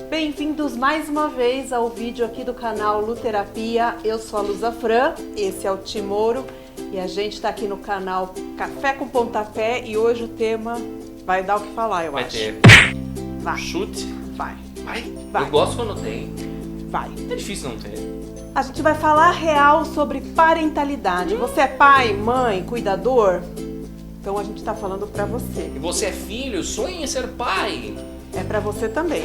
Bem-vindos mais uma vez ao vídeo aqui do canal Luterapia. Eu sou a Luza Fran, esse é o Timoro e a gente está aqui no canal Café com Pontapé e hoje o tema vai dar o que falar, eu acho. Vai ter chute? Vai. Eu gosto quando tem. Vai. É difícil não ter. A gente vai falar real sobre parentalidade. Você é pai, mãe, cuidador? Então a gente está falando pra você. E você é filho, sonha em ser pai. É pra você também.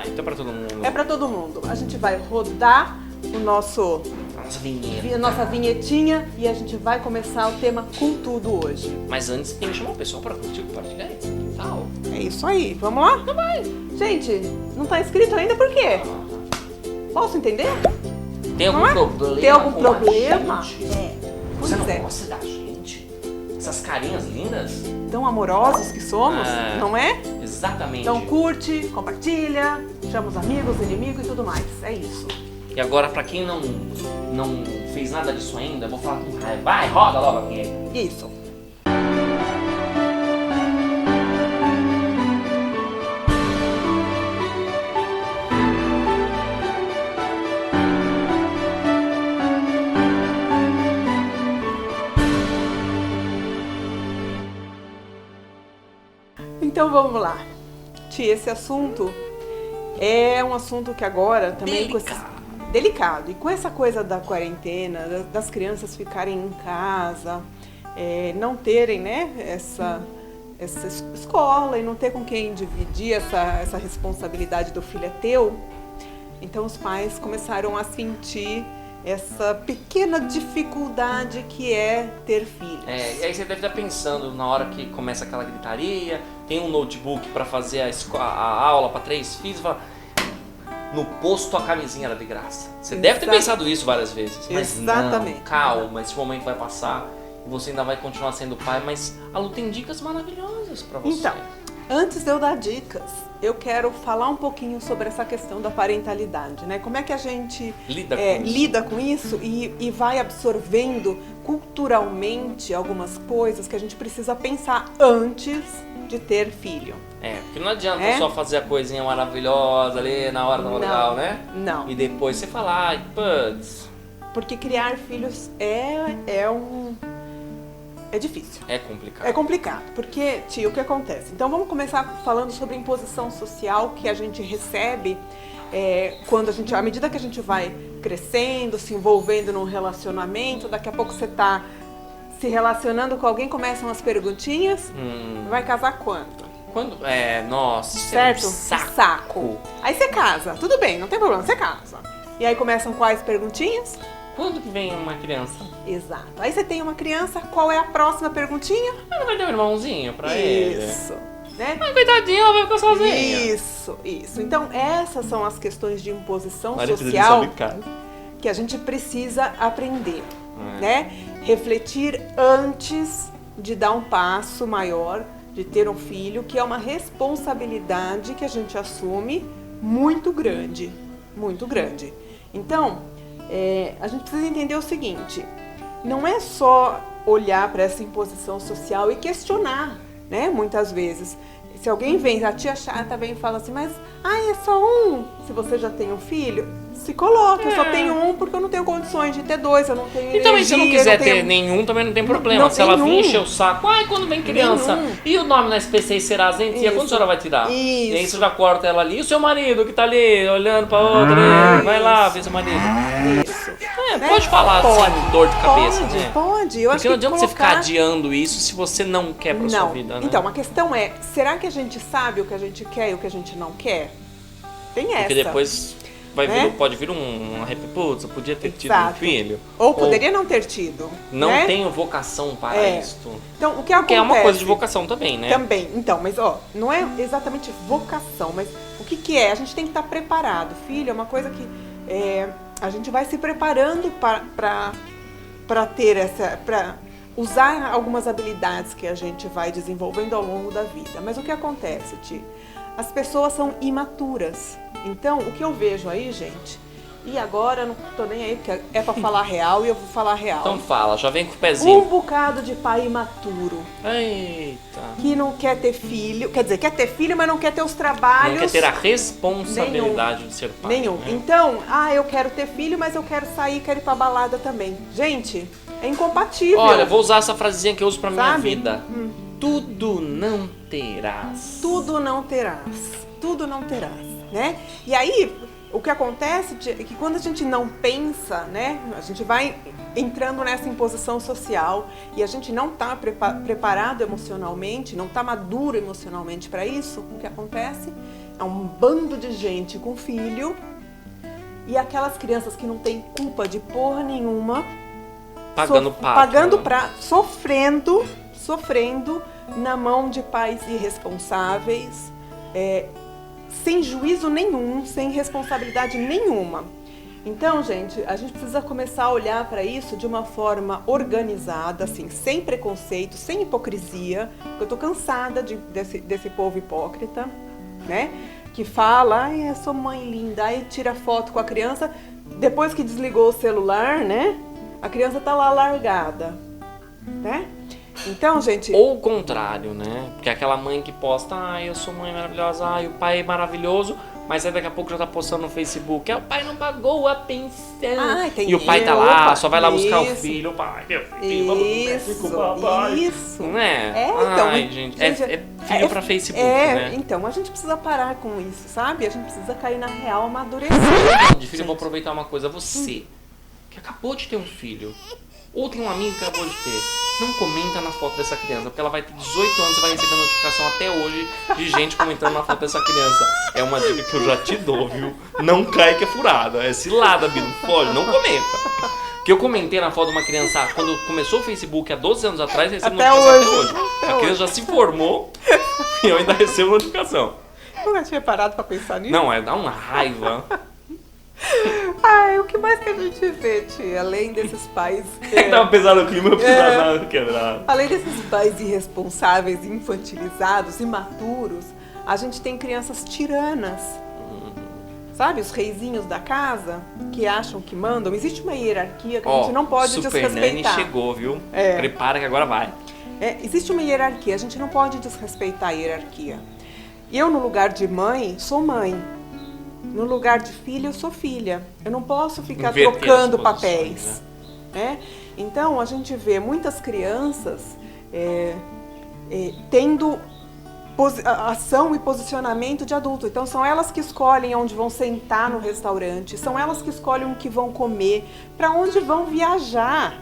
Então é pra todo mundo. É pra todo mundo. A gente vai rodar a nossa vinhetinha e a gente vai começar o tema com tudo hoje. Mas antes tem que chamar o pessoal pra curtir, compartilhar isso. Tal. É isso aí. Vamos lá? Então vai. Gente, não tá inscrito ainda por quê? Posso entender? Tem algum problema? Tem algum com problema? a gente? Pois Você não é. gosta da gente? Essas carinhas lindas? Tão amorosos que somos, não é? Exatamente. Então curte, compartilha, chama os amigos, inimigos e tudo mais. É isso. E agora, pra quem não fez nada disso ainda, eu vou falar com raiva. Vai, roda logo a vinheta. Isso. Então vamos lá. Tia, esse assunto é um assunto que agora também delicado. E com essa coisa da quarentena, das crianças ficarem em casa, não terem, né, essa escola e não ter com quem dividir essa responsabilidade do filho é teu, então os pais começaram a sentir essa pequena dificuldade que é ter filhos. E aí você deve estar pensando na hora que começa aquela gritaria, tem um notebook para fazer a aula para 3 filhos, fala, no posto a camisinha era de graça. Você deve ter pensado isso várias vezes, mas exatamente. Não, calma, esse momento vai passar e você ainda vai continuar sendo pai, mas a Lu tem dicas maravilhosas para você. Então, antes de eu dar dicas, eu quero falar um pouquinho sobre essa questão da parentalidade, né? Como é que a gente lida com isso e vai absorvendo culturalmente algumas coisas que a gente precisa pensar antes de ter filho. Porque não adianta só fazer a coisinha maravilhosa ali na hora do legal, né? Não. E depois você falar, ai, putz. Porque criar filhos é difícil. É complicado. É complicado, porque, tio, o que acontece? Então vamos começar falando sobre a imposição social que a gente recebe quando à medida que a gente vai crescendo, se envolvendo num relacionamento, daqui a pouco você tá se relacionando com alguém, começam as perguntinhas, vai casar quando? Nossa, certo? É um saco. Aí você casa, tudo bem, não tem problema, você casa. E aí começam quais perguntinhas? Quando que vem uma criança? Exato. Aí você tem uma criança, qual é a próxima perguntinha? Não vai ter um irmãozinho pra ele? Isso, né? Coitadinho, ela vai ficar sozinha. Isso. Então essas são as questões de imposição social que a gente precisa aprender, né? Refletir antes de dar um passo maior, de ter um filho, que é uma responsabilidade que a gente assume muito grande, muito grande. Então, a gente precisa entender o seguinte, não é só olhar para essa imposição social e questionar, né, muitas vezes. Se alguém vem, a tia chata vem e fala assim, mas é só um, se você já tem um filho, se coloca, eu só tenho um porque eu não tenho condições de ter 2, eu não tenho energia. E também se não quiser ter nenhum, também não tem problema. Não se ela vir nenhum. encher o saco, quando vem criança, e o nome na SPC será Zentia, quando a senhora vai tirar? Isso. E aí você já corta ela ali, e o seu marido que tá ali, olhando pra outra, vai lá ver seu marido. Isso. Pode falar sem dor de cabeça, né? Pode. Eu acho Porque não que adianta você ficar adiando isso se você não quer pra sua vida, né? Então, a questão é, será que a gente sabe o que a gente quer e o que a gente não quer? Tem essa. Porque depois pode vir um putz, eu podia ter tido um filho. Ou poderia não ter tido. Não né? tenho vocação para isto. Então, o que acontece? Porque é uma coisa de vocação também, né? Também. Então, mas não é exatamente vocação, mas o que é? A gente tem que estar preparado. Filho é uma coisa que a gente vai se preparando para ter para usar algumas habilidades que a gente vai desenvolvendo ao longo da vida. Mas o que acontece, Ti? As pessoas são imaturas. Então, o que eu vejo aí, gente, E agora, não tô nem aí, porque é pra falar real e eu vou falar real. Então fala, já vem com o pezinho. Um bocado de pai imaturo. Eita. Que não quer ter filho, quer dizer, quer ter filho, mas não quer ter os trabalhos. Não quer ter a responsabilidade de ser pai. Nenhum. Né? Então, eu quero ter filho, mas eu quero sair, quero ir pra balada também. Gente, é incompatível. Olha, vou usar essa frasezinha que eu uso pra minha Sabe? vida. Tudo não terás. Tudo não terás. Tudo não terás, né? E aí, o que acontece é que quando a gente não pensa, né? A gente vai entrando nessa imposição social e a gente não está preparado emocionalmente, não está maduro emocionalmente para isso, o que acontece é um bando de gente com filho e aquelas crianças que não têm culpa de porra nenhuma, sofrendo na mão de pais irresponsáveis, sem juízo nenhum, sem responsabilidade nenhuma. Então, gente, a gente precisa começar a olhar para isso de uma forma organizada, assim, sem preconceito, sem hipocrisia, porque eu tô cansada desse povo hipócrita, né? Que fala, ai, eu sou mãe linda, aí tira foto com a criança, depois que desligou o celular, né? A criança tá lá largada, né? Então, gente... Ou o contrário, né? Porque aquela mãe que posta, ai, eu sou mãe maravilhosa, ai, o pai é maravilhoso, mas aí daqui a pouco já tá postando no Facebook, o pai não pagou a pensão. E o pai tá lá, só vai lá buscar o filho, o pai, meu filho, vamos isso. Não é? Então, ai, gente, é filho pra Facebook, né? Então, a gente precisa parar com isso, sabe? A gente precisa cair na real, amadurecer. De filho, eu vou aproveitar uma coisa, você, que acabou de ter um filho, ou tem um amigo que acabou de ter, não comenta na foto dessa criança, porque ela vai ter 18 anos e vai receber notificação até hoje de gente comentando na foto dessa criança. É uma dica que eu já te dou, viu? Não cai que é furada, é cilada, Bino. Pode, não comenta. Porque eu comentei na foto de uma criança, quando começou o Facebook há 12 anos atrás, recebo notificação até hoje. A criança já se formou e eu ainda recebo notificação. Eu nunca tinha parado pra pensar nisso. Não, dá uma raiva. O que mais que a gente vê, tia? Além desses pais... Tava pesado o clima, eu precisava quebrar. Além desses pais irresponsáveis, infantilizados, imaturos, a gente tem crianças tiranas. Sabe, os reizinhos da casa, que acham que mandam. Existe uma hierarquia que a gente não pode desrespeitar. Super Nani chegou, viu? Prepara que agora vai. Existe uma hierarquia, a gente não pode desrespeitar a hierarquia. Eu, no lugar de mãe, sou mãe. No lugar de filha, eu sou filha. Eu não posso ficar trocando papéis. Né? Então, a gente vê muitas crianças tendo ação e posicionamento de adulto. Então, são elas que escolhem onde vão sentar no restaurante, são elas que escolhem o que vão comer, para onde vão viajar.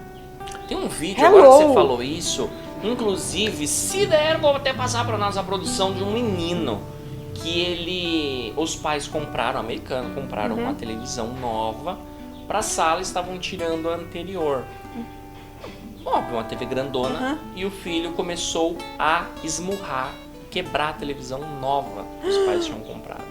Tem um vídeo, agora que você falou isso, inclusive, se der, vou até passar para nós a produção de um menino. Que os pais compraram, uma televisão nova pra sala e estavam tirando a anterior. Óbvio, uma TV grandona, e o filho começou a esmurrar, quebrar a televisão nova que os pais tinham comprado.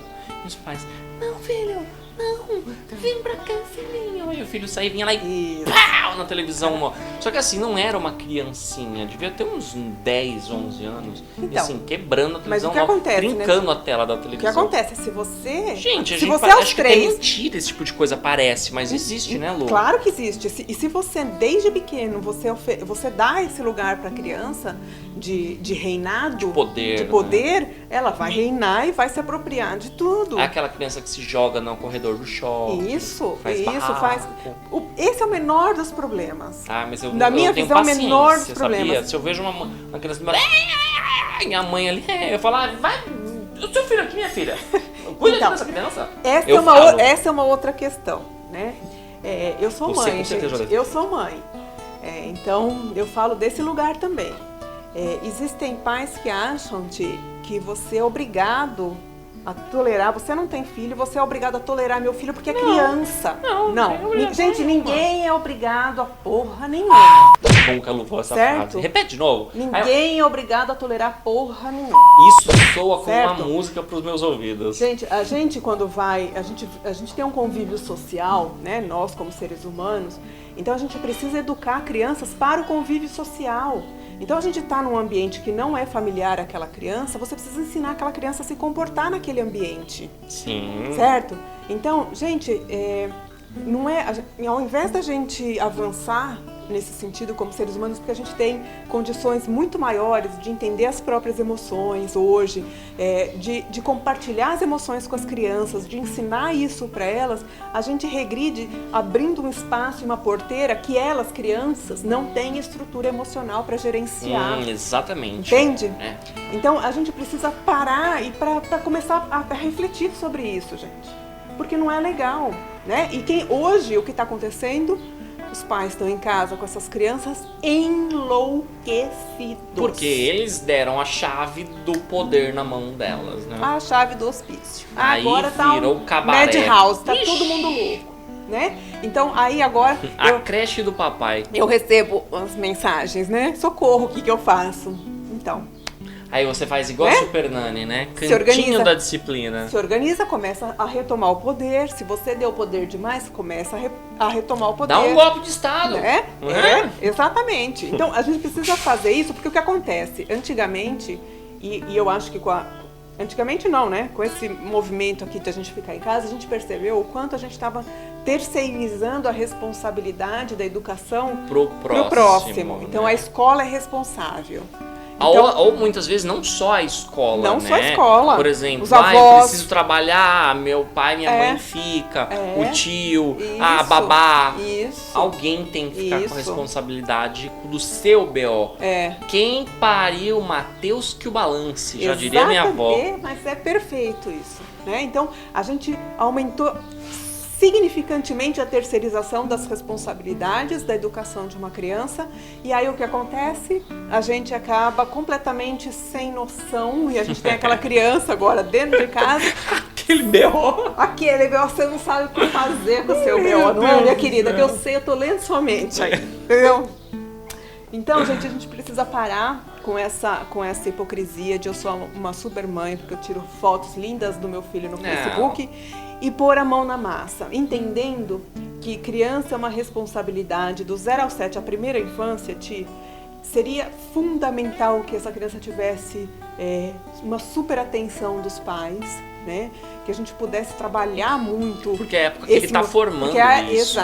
E os pais, não filho, não, vem pra cá, filhinho. Aí o filho saía e vinha lá e pau na televisão nova. Só que assim, não era uma criancinha, devia ter uns 10, 11 anos. Então, e assim, quebrando a televisão nova, acontece, brincando, né? A tela da televisão. O que acontece? Se você... Gente, você acho que é mentira esse tipo de coisa, parece, mas existe, né, Lu? Claro que existe. E se você, desde pequeno, você dá esse lugar pra criança de reinado, de poder, né? Ela vai reinar e vai se apropriar de tudo. É aquela criança que se joga no corredor do shopping. Isso faz. Esse é o menor dos problemas. Mas eu Na minha visão, é o menor dos problemas. Sabia? Se eu vejo uma criança minha mãe ali, eu falo, vai, o seu filho aqui, minha filha. Cuida dessa criança. Essa é uma outra questão, né? Eu sou mãe, gente. Eu sou mãe. Então, eu falo desse lugar também. Existem pais que acham que você é obrigado a tolerar. Você não tem filho, você é obrigado a tolerar meu filho porque é criança. Não. Gente, ninguém é obrigado a porra nenhuma. Bom que ela louvou essa frase. Repete de novo. Ninguém é obrigado a tolerar porra nenhuma. Isso soa como uma música pros meus ouvidos. Gente, a gente quando vai... A gente tem um convívio social, né? Nós como seres humanos. Então a gente precisa educar crianças para o convívio social. Então a gente está num ambiente que não é familiar àquela criança, você precisa ensinar aquela criança a se comportar naquele ambiente. Sim. Certo? Então, gente, não é, ao invés da gente avançar nesse sentido como seres humanos, porque a gente tem condições muito maiores de entender as próprias emoções hoje, de compartilhar as emoções com as crianças, de ensinar isso para elas, a gente regride abrindo um espaço e uma porteira que elas, crianças, não têm estrutura emocional para gerenciar. Exatamente. Entende? Então a gente precisa parar e para começar a refletir sobre isso, gente. Porque não é legal, né? E hoje o que está acontecendo? Os pais estão em casa com essas crianças enlouquecidos. Porque eles deram a chave do poder na mão delas, né? A chave do hospício. Aí agora tá virou cabaré. Madhouse, tá todo mundo louco, né? Então aí agora... A creche do papai. Eu recebo as mensagens, né? Socorro, o que eu faço? Então... Aí você faz igual a Super Nani, né? Cantinho da disciplina. Se organiza, começa a retomar o poder. Se você deu poder demais, começa a retomar o poder. Dá um golpe de Estado. Né? Exatamente. Então, a gente precisa fazer isso, porque o que acontece? Antigamente, e eu acho que antigamente não, né? Com esse movimento aqui de a gente ficar em casa, a gente percebeu o quanto a gente estava terceirizando a responsabilidade da educação pro próximo. Então, né? A escola é responsável. Então, ou muitas vezes não só a escola, não né? Só a escola. Por exemplo, os avós, eu preciso trabalhar, meu pai e minha mãe fica, o tio, a babá. Alguém tem que ficar com a responsabilidade do seu BO. Quem pariu Mateus que o balance, já diria minha avó. Mas é perfeito isso, né? Então, a gente aumentou significantemente a terceirização das responsabilidades da educação de uma criança, e aí o que acontece? A gente acaba completamente sem noção, e a gente tem aquela criança agora dentro de casa. Aquele B.O. Você não sabe o que fazer com o seu B.O., não é, minha querida? Que eu sei, eu tô lendo sua mente aí, entendeu? Então, gente, a gente precisa parar com essa hipocrisia de eu sou uma super mãe, porque eu tiro fotos lindas do meu filho no Facebook, e pôr a mão na massa, entendendo que criança é uma responsabilidade do 0 ao 7, a primeira infância, seria fundamental que essa criança tivesse uma super atenção dos pais, né? Que a gente pudesse trabalhar muito. Porque é a época que ele está formando isso,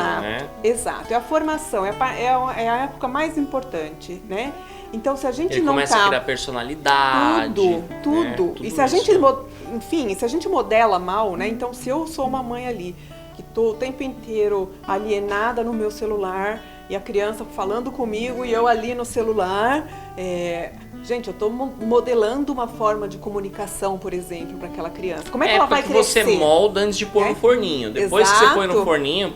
Exato. É a formação, é a época mais importante, né? Então, se a gente ele não começa a criar personalidade. Tudo. E se a gente, se a gente modela mal, né? Então, se eu sou uma mãe ali, que tô o tempo inteiro alienada no meu celular, e a criança falando comigo e eu ali no celular, gente, eu tô modelando uma forma de comunicação, por exemplo, para aquela criança. Como é que ela vai crescer? Você molda antes de pôr no forninho. Depois que você põe no forninho,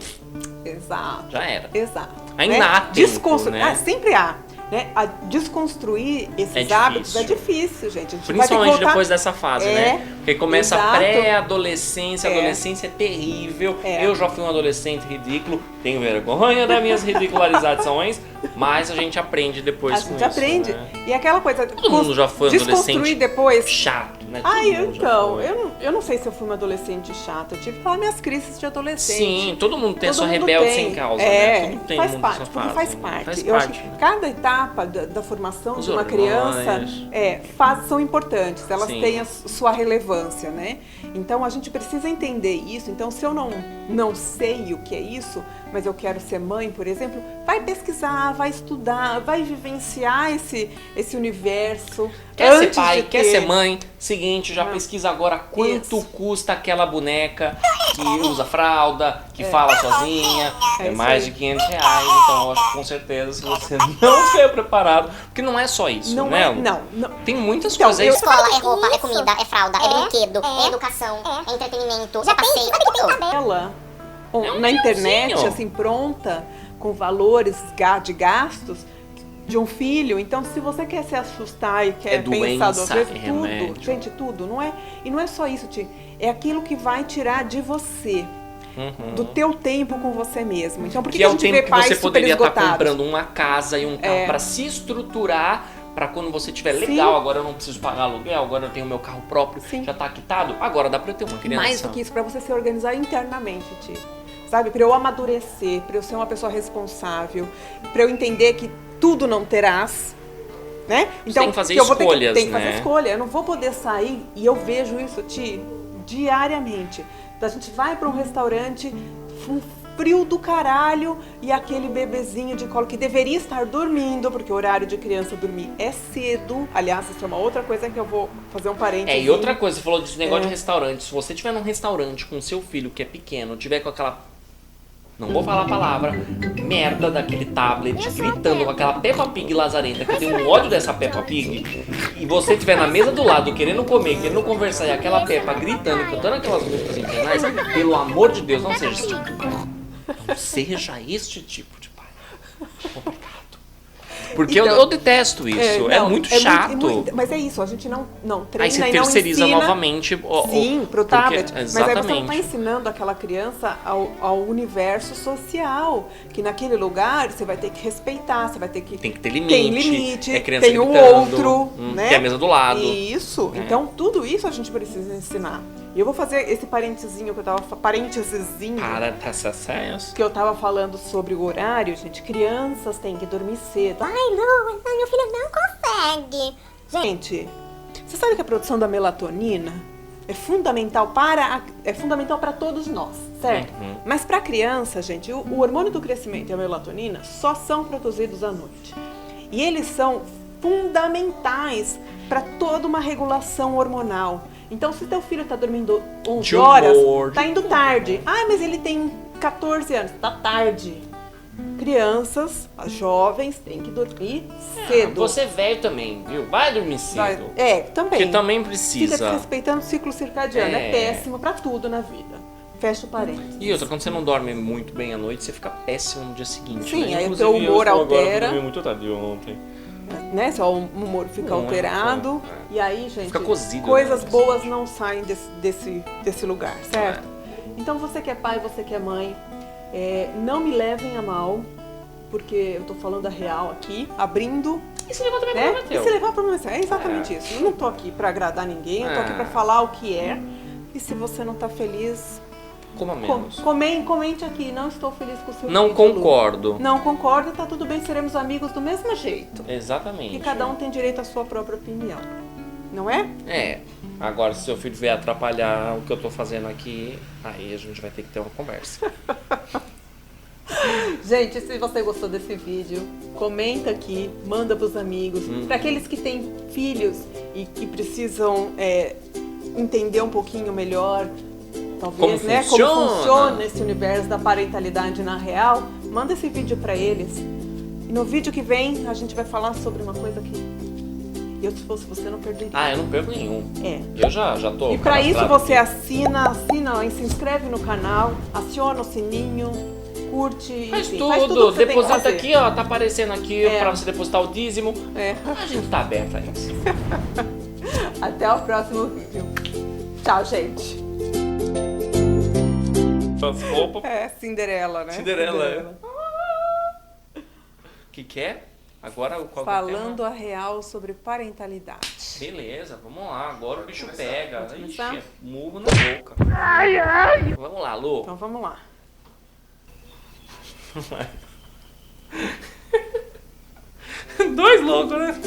já era. Exato. Ainda há tempo, né? Sempre há. Né? A desconstruir esses hábitos é difícil, gente. Principalmente depois dessa fase, né? Porque começa a pré-adolescência, a adolescência é terrível. Eu já fui um adolescente ridículo, tenho vergonha das minhas ridicularizações, mas a gente aprende depois com isso. A gente aprende. Né? E aquela coisa, todo mundo já foi um adolescente depois chato, né? Eu não sei se eu fui uma adolescente chata. Eu tive minhas crises de adolescente. Sim, todo mundo tem sua rebelde sem causa, né? Tudo tem faz parte. Eu acho que cada etapa da formação de uma criança são importantes, elas têm a sua relevância, né? Então a gente precisa entender isso. Então, se eu não sei o que é isso, mas eu quero ser mãe, por exemplo, vai pesquisar, vai estudar, vai vivenciar esse universo. Quer ser pai, quer ser mãe? Seguinte, já pesquisa agora quanto custa aquela boneca que usa fralda, que fala sozinha. É mais de R$500. Então, eu acho que com certeza, se você não estiver preparado, porque não é só isso, né? Não. Tem muitas coisas aí. Escola, é roupa, é comida, é fralda, é brinquedo, é educação, é entretenimento, já passei, ela na internet, assim, pronta, com valores de gastos de um filho. Então, se você quer se assustar e quer pensar duas vezes, tudo, gente, tudo, não é? E não é só isso, é aquilo que vai tirar de você. Do teu tempo com você mesmo. Então, por que a gente vê pais super esgotados? Que você poderia estar comprando uma casa e um carro para se estruturar, para quando você estiver legal, agora eu não preciso pagar aluguel, agora eu tenho meu carro próprio, já tá quitado, agora dá para eu ter uma criança. Mais do que isso, para você se organizar internamente, sabe? Para eu amadurecer, para eu ser uma pessoa responsável, para eu entender que tudo não terás, né? Então, tem que fazer escolhas, tem que fazer escolha. Eu não vou poder sair, e eu vejo isso, diariamente. Então a gente vai para um restaurante, um frio do caralho, e aquele bebezinho de colo que deveria estar dormindo, porque o horário de criança dormir é cedo. Aliás, isso é uma outra coisa que eu vou fazer um parênteses. E outra coisa, você falou desse negócio de restaurante. Se você estiver num restaurante com seu filho que é pequeno, tiver com aquela... Não vou falar a palavra, merda daquele tablet, gritando com aquela Peppa Pig lazarenta, que eu tenho um ódio dessa Peppa Pig, e você estiver na mesa do lado, querendo comer, querendo conversar, e aquela Peppa gritando, cantando aquelas músicas infernais, pelo amor de Deus, não seja esse tipo de pai. Não seja este tipo de pai. Complicado. Porque então, eu detesto isso, é muito chato. Mas é isso, a gente não treina. Aí você e terceiriza não ensina, novamente pro tablet. Exatamente. Mas aí você não está ensinando aquela criança ao universo social. Que naquele lugar você vai ter que respeitar, você vai ter que... Tem que ter limite. Tem limite, é criança tem um outro, né? Tem a mesa do lado. Isso, então tudo isso a gente precisa ensinar. E eu vou fazer esse parêntesezinho que eu tava... que eu tava falando sobre o horário, gente. Crianças têm que dormir cedo. Ai, não, meu filho não consegue. Gente, você sabe que a produção da melatonina é fundamental para todos nós, certo? Mas para criança, gente, o hormônio do crescimento e a melatonina só são produzidos à noite. E eles são fundamentais para toda uma regulação hormonal. Então, se teu filho tá dormindo 11 horas, tá indo tarde. Ah, mas ele tem 14 anos, tá tarde. Crianças, jovens, têm que dormir cedo. Você é velho também, viu? Vai dormir cedo. Também. Porque também precisa. Fica respeitando o ciclo circadiano. É péssimo pra tudo na vida. Fecha o parênteses. E outra, quando você não dorme muito bem à noite, você fica péssimo no dia seguinte. Sim, né? aí o teu humor altera. Eu dormi muito tarde ontem. Né? Só o humor fica alterado. E aí, gente, fica cozido, coisas boas não saem desse lugar, certo? Então você que é pai, você que é mãe, não me levem a mal, porque eu tô falando a real aqui, abrindo. E se levar também né? pra E se levar pra problema seu. É exatamente isso. Eu não tô aqui pra agradar ninguém, eu tô aqui pra falar o que é. E se você não tá feliz, coma menos. Comente aqui, não estou feliz com o seu Não título. concordo. Não concordo, tá tudo bem, seremos amigos do mesmo jeito. Exatamente. E cada um tem direito à sua própria opinião. Não é? Agora, se seu filho vier atrapalhar o que eu tô fazendo aqui, aí a gente vai ter que ter uma conversa. Gente, se você gostou desse vídeo, comenta aqui, manda pros amigos. Para aqueles que têm filhos e que precisam entender um pouquinho melhor, talvez, como funciona esse universo da parentalidade na real, manda esse vídeo para eles. E no vídeo que vem, a gente vai falar sobre uma coisa que eu, se fosse você, não perderia. Eu não perco nenhum. Eu já tô. E para isso você assina, se inscreve no canal, aciona o sininho, curte, faz enfim, tudo. Faz tudo que Deposita aqui, ó, tá aparecendo aqui pra você depositar o dízimo. A gente tá aberto a isso. Até o próximo vídeo. Tchau, gente. As roupas. Cinderela, né? Cinderela. Que é? Agora qual falando a real sobre parentalidade. Beleza, vamos lá. Agora o bicho pega. Ixi, murro na boca. Vamos lá, Lu. Então vamos lá. Dois loucos, né?